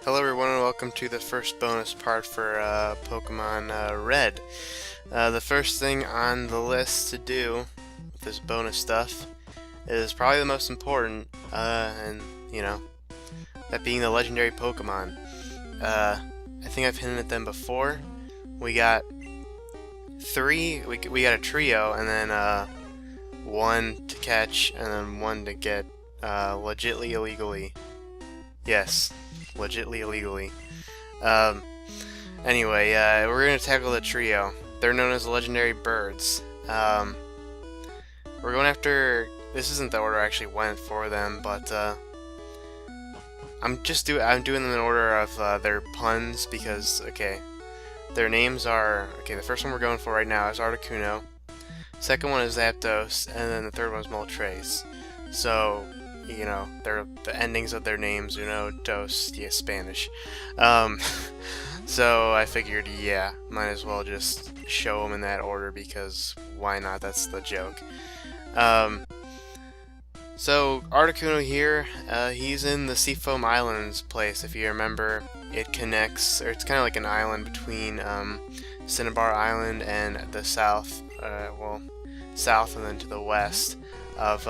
Hello everyone and welcome to the first bonus part for Pokemon Red. The first thing on the list to do with this bonus stuff is probably the most important, and that being the legendary Pokemon. I think I've hinted at them before. We got three, we got a trio, and then one to catch, and then one to get legitly illegally. Yes. Legitly illegally. Anyway, we're gonna tackle the trio. They're known as legendary birds. We're going after. This isn't the order I actually went for them, but I'm doing them in order of their puns because their names are The first one we're going for right now is Articuno. Second one is Zapdos, and then the third one is Moltres. So, they're the endings of their names, dos, Spanish. So I figured, might as well just show them in that order because why not? That's the joke. So Articuno here, he's in the Seafoam Islands place. If you remember, it connects, or it's kind of like an island between Cinnabar Island and the south, south and then to the west of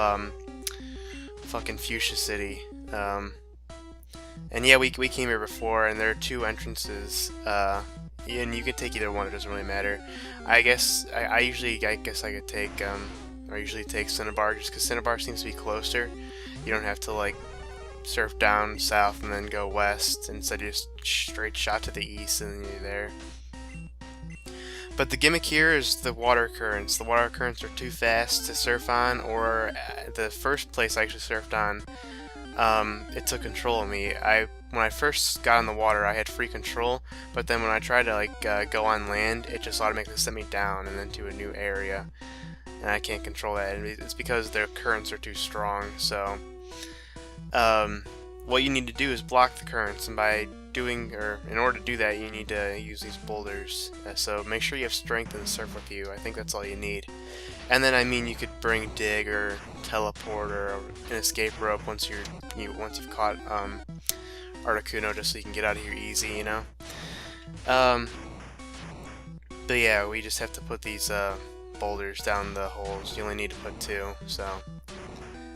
fucking Fuchsia City. And yeah, we came here before, and there are two entrances, and you could take either one, it doesn't really matter. I guess I usually could take I usually take Cinnabar just because Cinnabar seems to be closer. You don't have to like surf down south and then go west. Instead you just straight shot to the east and then you're there. But the gimmick here is the water currents. The water currents are too fast to surf on, or the first place I actually surfed on, it took control of me. When I first got in the water, I had free control, but then when I tried to go on land, it just automatically sent me down and then to a new area, and I can't control that. And it's because their currents are too strong. So, what you need to do is block the currents, and in order to do that, you need to use these boulders. So make sure you have strength and surf with you. I think that's all you need. And then you could bring dig or teleport or an escape rope once you've caught Articuno, just so you can get out of here easy, But yeah, we just have to put these boulders down the holes. You only need to put two, so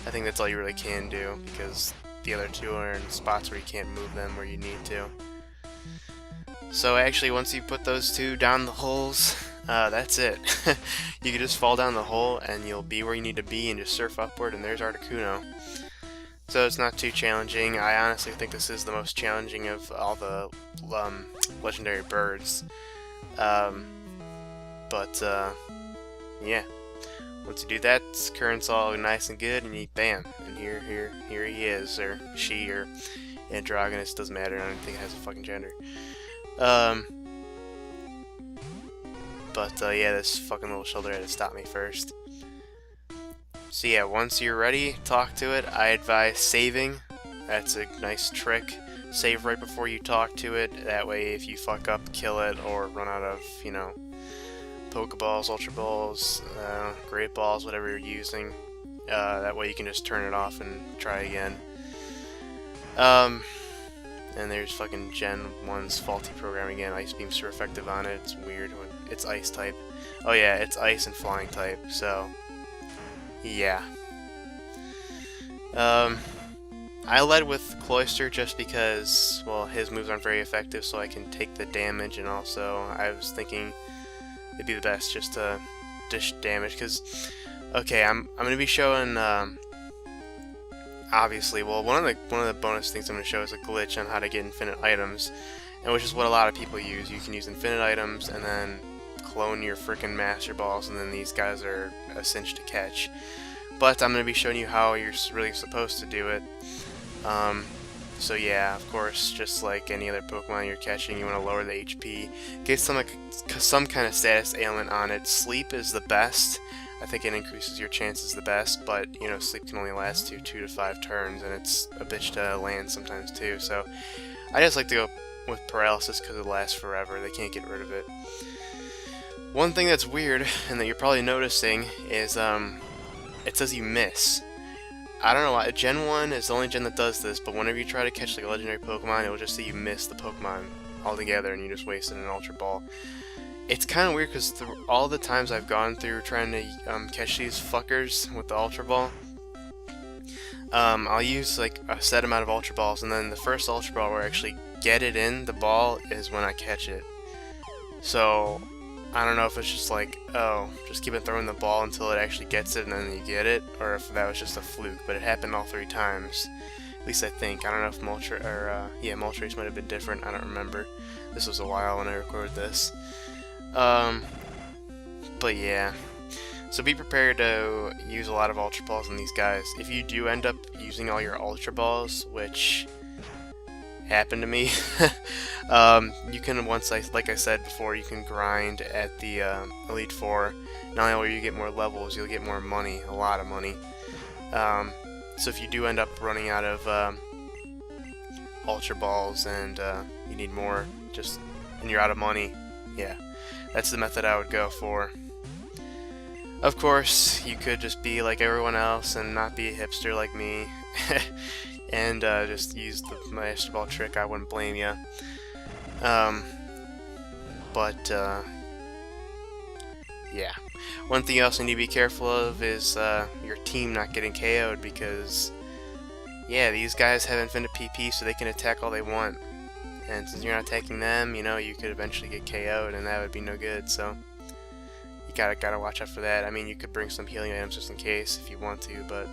I think that's all you really can do because the other two are in spots where you can't move them where you need to. So actually, once you put those two down the holes, that's it. You can just fall down the hole and you'll be where you need to be and just surf upward, and there's Articuno. So it's not too challenging. I honestly think this is the most challenging of all the legendary birds. Yeah. Once you do that, current's all nice and good, and you bam, and here he is, or she, or androgynous, doesn't matter. I don't think it has a fucking gender. Yeah, this fucking little shoulder had to stop me first. So yeah, once you're ready, talk to it. I advise saving. That's a nice trick. Save right before you talk to it. That way, if you fuck up, kill it, or run out of, Pokeballs, Ultra Balls, Great Balls, whatever you're using. That way you can just turn it off and try again. And there's fucking Gen 1's faulty programming again. Ice Beam's super effective on it. It's weird when it's Ice type. Oh yeah, it's Ice and Flying type, so yeah. I led with Cloyster just because, well, his moves aren't very effective, so I can take the damage, and also I was thinking it'd be the best just to dish damage, because I'm gonna be showing obviously, well, one of the bonus things I'm gonna show is a glitch on how to get infinite items, and which is what a lot of people use. You can use infinite items and then clone your freaking Master Balls, and then these guys are a cinch to catch. But I'm gonna be showing you how you're really supposed to do it. So yeah, of course, just like any other Pokemon you're catching, you want to lower the HP. Get some kind of status ailment on it. Sleep is the best. I think it increases your chances the best, but sleep can only last 2 to 5 turns, and it's a bitch to land sometimes too. So I just like to go with paralysis because it lasts forever. They can't get rid of it. One thing that's weird and that you're probably noticing is it says you miss. I don't know why. Gen 1 is the only gen that does this, but whenever you try to catch like a legendary Pokemon, it will just say you missed the Pokemon altogether and you just wasted an Ultra Ball. It's kind of weird because all the times I've gone through trying to catch these fuckers with the Ultra Ball, I'll use like a set amount of Ultra Balls, and then the first Ultra Ball where I actually get it in the ball is when I catch it. So I don't know if it's just like, oh, just keep it throwing the ball until it actually gets it and then you get it, or if that was just a fluke, but it happened all 3 times. At least I think. I don't know if Moltres might have been different. I don't remember. This was a while when I recorded this. But yeah. So be prepared to use a lot of Ultra Balls on these guys. If you do end up using all your Ultra Balls, which happened to me, you can, like I said before, you can grind at the Elite Four. Not only will you get more levels, you'll get more money, a lot of money. So if you do end up running out of Ultra Balls and you need more, and you're out of money, yeah, that's the method I would go for. Of course, you could just be like everyone else and not be a hipster like me. And just use the Master Ball trick. I wouldn't blame you. Yeah. One thing you also need to be careful of is your team not getting KO'd, because, yeah, these guys have infinite PP, so they can attack all they want. And since you're not attacking them, you know, you could eventually get KO'd, and that would be no good, so you gotta watch out for that. I mean, you could bring some healing items just in case if you want to, but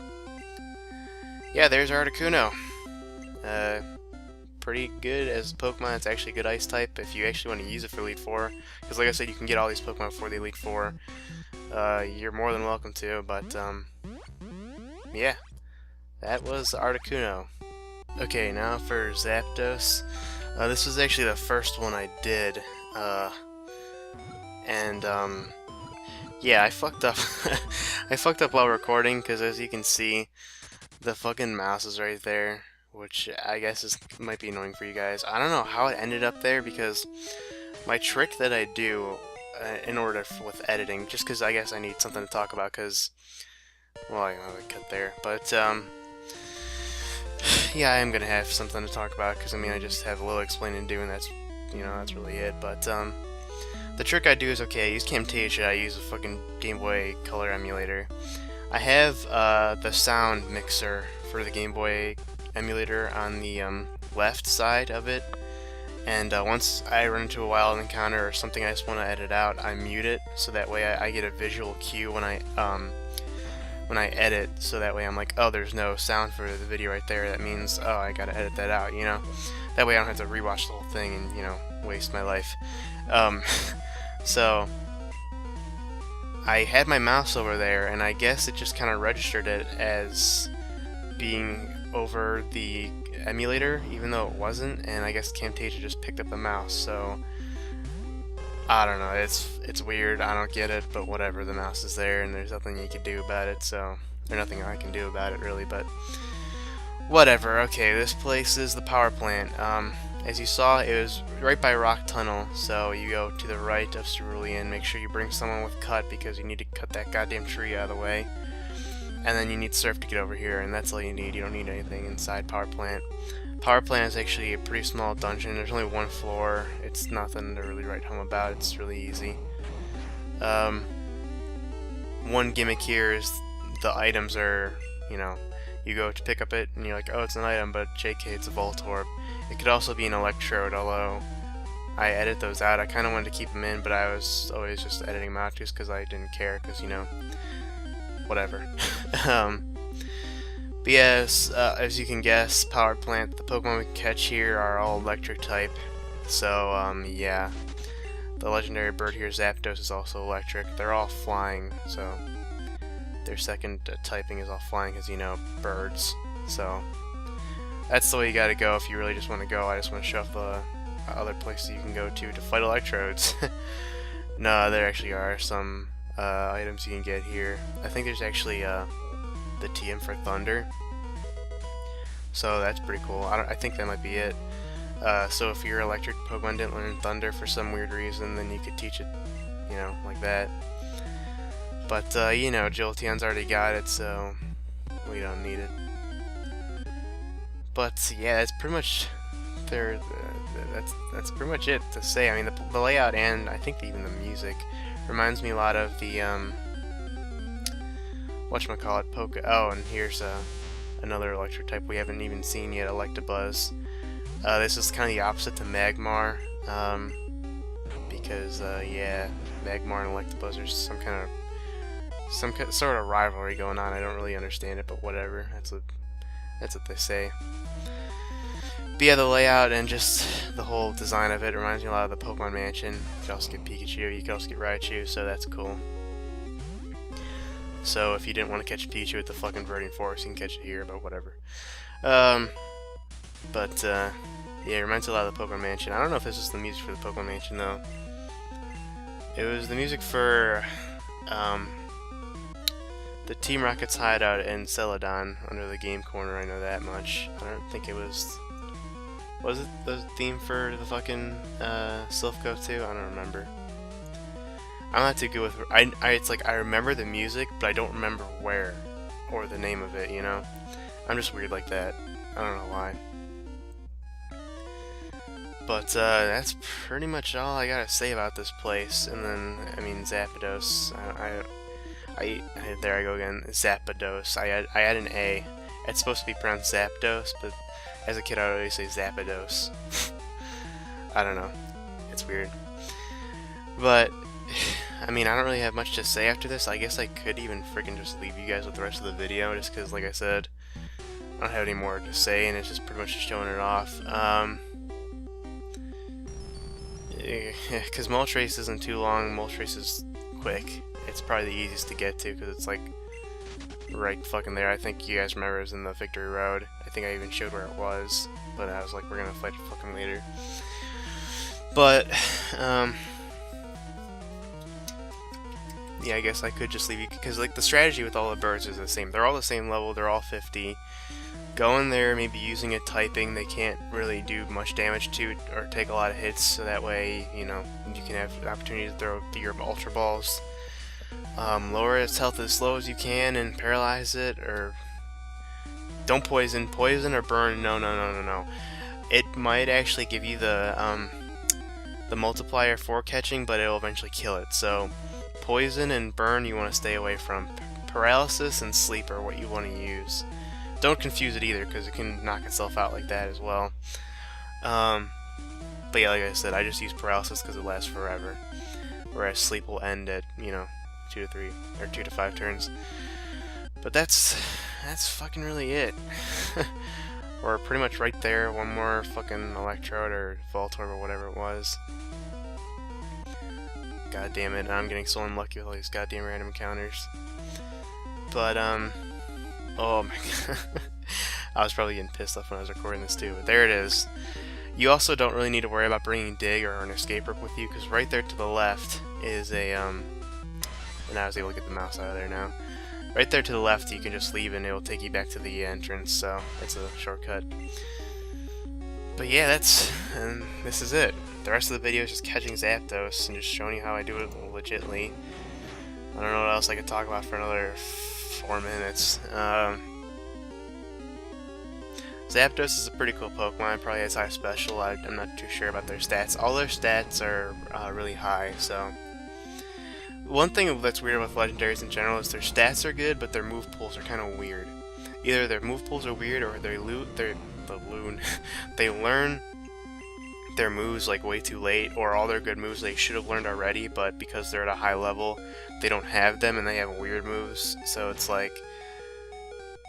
yeah, there's Articuno. Pretty good as a Pokemon. It's actually a good Ice type if you actually want to use it for Elite Four. Because like I said, you can get all these Pokemon for the Elite Four. You're more than welcome to, but yeah, that was Articuno. Okay, now for Zapdos. This was actually the first one I did. Yeah, I fucked up. I fucked up while recording, because as you can see, the fucking mouse is right there, which I guess might be annoying for you guys. I don't know how it ended up there, because my trick that I do in order with editing, just because I guess I need something to talk about, because, well, I cut there, but yeah, I am gonna have something to talk about, because I mean, I just have a little explaining to do, and that's, you know, that's really it. But the trick I do is, okay, I use Camtasia. I use a fucking Game Boy Color emulator. I have the sound mixer for the Game Boy emulator on the left side of it, and once I run into a wild encounter or something I just want to edit out, I mute it, so that way I get a visual cue when I edit, so that way I'm like, oh, there's no sound for the video right there, that means, oh, I gotta edit that out, you know? That way I don't have to rewatch the whole thing and, you know, waste my life. So I had my mouse over there, and I guess it just kind of registered it as being over the emulator, even though it wasn't, and I guess Camtasia just picked up the mouse, so I don't know, it's weird, I don't get it, but whatever, the mouse is there, and there's nothing you can do about it, so there's nothing I can do about it, really, but whatever. Okay, this place is the power plant. As you saw, it was right by Rock Tunnel, so you go to the right of Cerulean. Make sure you bring someone with Cut, because you need to cut that goddamn tree out of the way. And then you need Surf to get over here, and that's all you need. You don't need anything inside Power Plant. Power Plant is actually a pretty small dungeon. There's only one floor. It's nothing to really write home about. It's really easy. One gimmick here is the items are, you know, you go to pick up it, and you're like, oh, it's an item, but JK, it's a Voltorb. It could also be an Electrode, although I edit those out. I kind of wanted to keep them in, but I was always just editing them out just because I didn't care, because, you know, whatever. But yes, as you can guess, Power Plant, the Pokemon we can catch here are all Electric type. So, yeah. The legendary bird here, Zapdos, is also Electric. They're all flying, so their second typing is all flying, because, you know, birds. So that's the way you gotta go if you really just want to go. I just want to show off the other places you can go to fight Electrodes. No, there actually are some items you can get here. I think there's actually the TM for Thunder, so that's pretty cool. I think that might be it. So if your electric Pokemon didn't learn Thunder for some weird reason, then you could teach it, you know, like that. But you know, Jolteon's already got it, so We don't need it. But yeah, that's pretty much there. That's pretty much it to say. I mean, the layout and I think even the music reminds me a lot of the whatchamacallit, Poke. Oh, and here's another electric type we haven't even seen yet, Electabuzz. This is kind of the opposite to Magmar, because yeah, Magmar and Electabuzz are some sort of rivalry going on. I don't really understand it, but whatever. That's what they say. But yeah, the layout and just the whole design of it reminds me a lot of the Pokemon Mansion. You can also get Pikachu, you can also get Raichu, so that's cool. So if you didn't want to catch Pikachu at the fucking Verdant Forest, you can catch it here, but whatever. Yeah, it reminds me a lot of the Pokemon Mansion. I don't know if this is the music for the Pokemon Mansion, though. It was the music for the Team Rocket's hideout in Celadon under the game corner. I know that much. I don't think it was... Was it the theme for the fucking Silphco too? I don't remember. I'm not too good with... it's like I remember the music, but I don't remember where or the name of it, you know? I'm just weird like that. I don't know why. But that's pretty much all I gotta say about this place. And then, I mean, Zapdos. There I go again. Zapdos. I add an A. It's supposed to be pronounced Zapdos, but as a kid I would always say Zapdos. I don't know. It's weird. But, I mean, I don't really have much to say after this. I guess I could even freaking just leave you guys with the rest of the video, just because, like I said, I don't have any more to say, and it's just pretty much just showing it off. Because Moltres isn't too long, Moltres is quick. It's probably the easiest to get to, because it's like right fucking there. I think you guys remember it was in the Victory Road. I think I even showed where it was, but I was like, we're gonna fight it fucking later. But, yeah, I guess I could just leave you, because like the strategy with all the birds is the same. They're all the same level, they're all 50. Go in there, maybe using a typing they can't really do much damage to or take a lot of hits, so that way, you know, you can have the opportunity to throw your Ultra Balls. Lower its health as slow as you can and paralyze it, or don't poison or burn. No. It might actually give you the multiplier for catching, but it'll eventually kill it. So poison and burn you want to stay away from. Paralysis and sleep are what you want to use. Don't confuse it either, because it can knock itself out like that as well. But yeah, like I said, I just use paralysis because it lasts forever, whereas sleep will end at, you know, 2 to 5 turns. But that's fucking really it. We're pretty much right there. One more fucking Electrode or Voltorb or whatever it was. God damn it, I'm getting so unlucky with all these goddamn random encounters. But, oh my god. I was probably getting pissed off when I was recording this too, but there it is. You also don't really need to worry about bringing Dig or an Escape Rope with you, because right there to the left is a, and I was able to get the mouse out of there now. Right there to the left you can just leave and it will take you back to the entrance, so it's a shortcut. But yeah, and this is it. The rest of the video is just catching Zapdos and just showing you how I do it legitly. I don't know what else I could talk about for another 4 minutes. Zapdos is a pretty cool Pokemon, probably has high special. I'm not too sure about their stats. All their stats are really high, so... One thing that's weird with legendaries in general is their stats are good, but their move pools are kind of weird. Either their move pools are weird, or they learn their moves like way too late, or all their good moves they should have learned already, but because they're at a high level, they don't have them and they have weird moves. So it's like,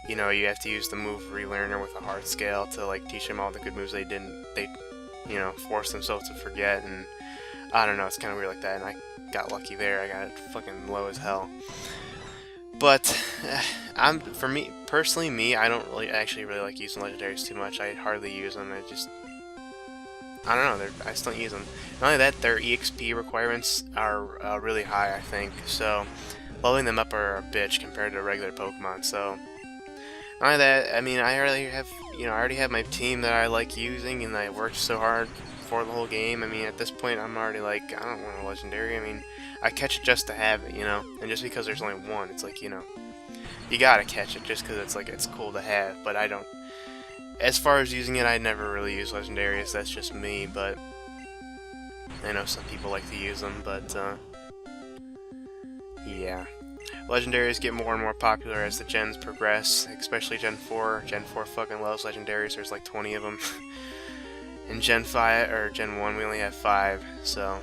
you know, you have to use the move relearner with a heart scale to like teach them all the good moves they you know, force themselves to forget, and I don't know, it's kind of weird like that, and I got lucky there. I got it fucking low as hell. But for me personally, I don't really like using legendaries too much. I hardly use them. I don't know. I just don't use them. Not only that, their EXP requirements are really high, I think. So leveling them up are a bitch compared to regular Pokemon. So not only that, I mean, I already have my team that I like using, and I worked so hard for the whole game. I mean, at this point, I'm already like, I don't want a legendary. I mean, I catch it just to have it, you know. And just because there's only one, it's like, you know, You gotta catch it just because it's like it's cool to have, but I don't. As far as using it, I never really use legendaries. That's just me, but I know some people like to use them. But yeah, legendaries get more and more popular as the gens progress, especially Gen 4. Gen 4 fucking loves legendaries. There's like 20 of them. In Gen 5 or Gen 1, we only have 5. So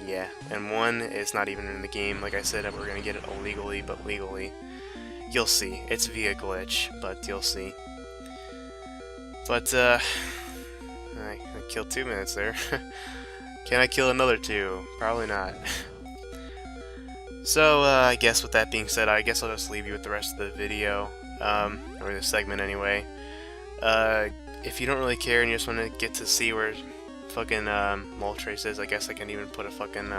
yeah, and 1 is not even in the game. Like I said, we're gonna get it illegally, but legally. You'll see. It's via glitch, but you'll see. But, I killed 2 minutes there. Can I kill another 2? Probably not. So, I guess with that being said, I guess I'll just leave you with the rest of the video. Or the segment anyway. If you don't really care and you just want to get to see where fucking, Moltres is, I guess I can even put a fucking,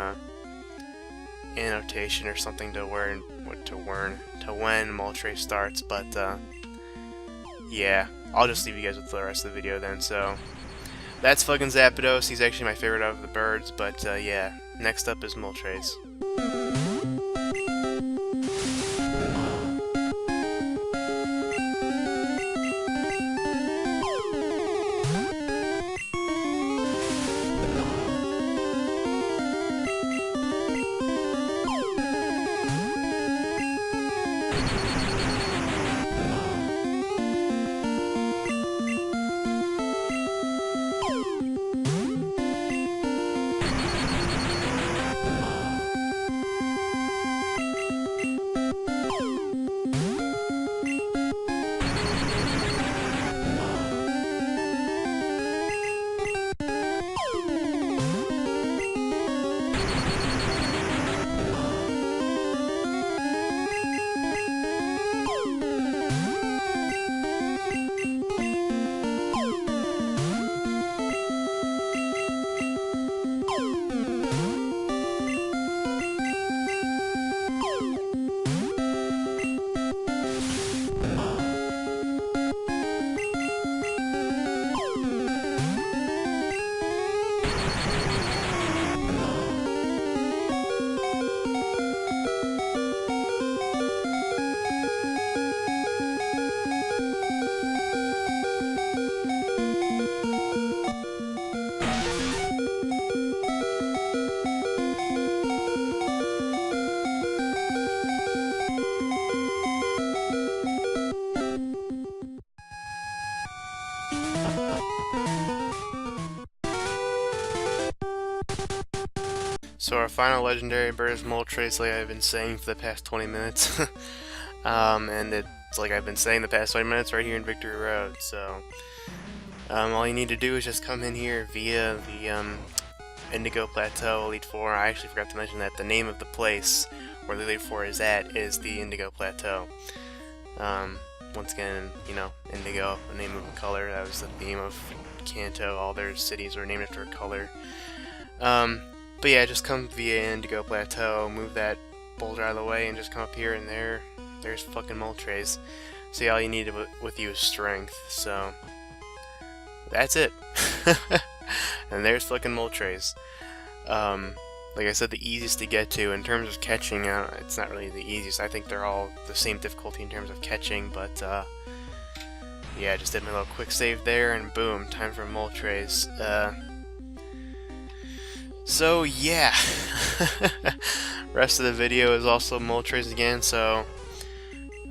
annotation or something to when Moltres starts, but, yeah, I'll just leave you guys with the rest of the video then. So that's fucking Zapdos. He's actually my favorite out of the birds, but yeah, next up is Moltres. So our final legendary bird is Moltres, like I've been saying for the past 20 minutes. And it's like I've been saying the past 20 minutes right here in Victory Road, so all you need to do is just come in here via the Indigo Plateau, Elite Four. I actually forgot to mention that the name of the place where the Elite Four is at is the Indigo Plateau. Once again, you know, Indigo, the name of a color, that was the theme of Kanto. All their cities were named after a color. But yeah, just come via Indigo Plateau, move that boulder out of the way, and just come up here, and there's fucking Moltres. See, all you need with you is strength, so that's it. And there's fucking Moltres. Like I said, the easiest to get to in terms of catching. It's not really the easiest. I think they're all the same difficulty in terms of catching, but yeah, just did my little quick save there, and boom, time for Moltres. So yeah, rest of the video is also Moltres again. So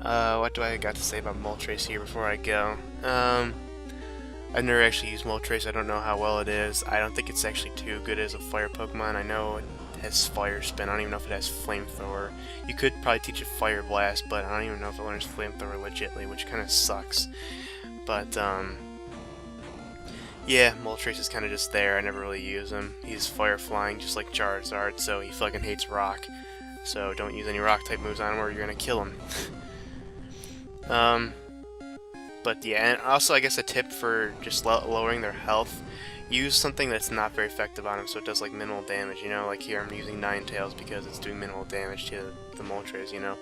what do I got to say about Moltres here before I go? I've never actually used Moltres. I don't know how well it is. I don't think it's actually too good as a fire Pokemon. I know it has Fire Spin. I don't even know if it has Flamethrower. You could probably teach it Fire Blast, but I don't even know if it learns Flamethrower legitly, which kind of sucks. But yeah, Moltres is kind of just there. I never really use him. He's fire flying just like Charizard, so he fucking hates rock. So don't use any rock type moves on him or you're gonna kill him. But yeah, and also I guess a tip for just lowering their health, use something that's not very effective on him so it does like minimal damage, you know, like here I'm using Ninetales because it's doing minimal damage to the Moltres, you know.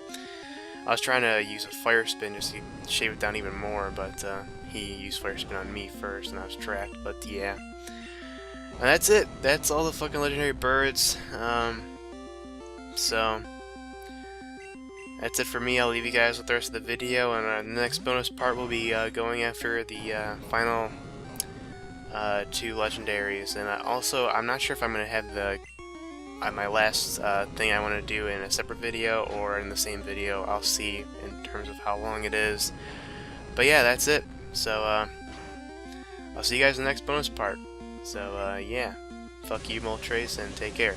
I was trying to use a Fire Spin just to shave it down even more, but he used Fire Spin on me first and I was trapped, but yeah. And that's it. That's all the fucking legendary birds. So that's it for me. I'll leave you guys with the rest of the video, and the next bonus part will be going after the final 2 legendaries. And also, I'm not sure if I'm going to have the my last thing I want to do in a separate video or in the same video. I'll see in terms of how long it is. But yeah, that's it. So I'll see you guys in the next bonus part. So yeah, fuck you, Moltres, and take care.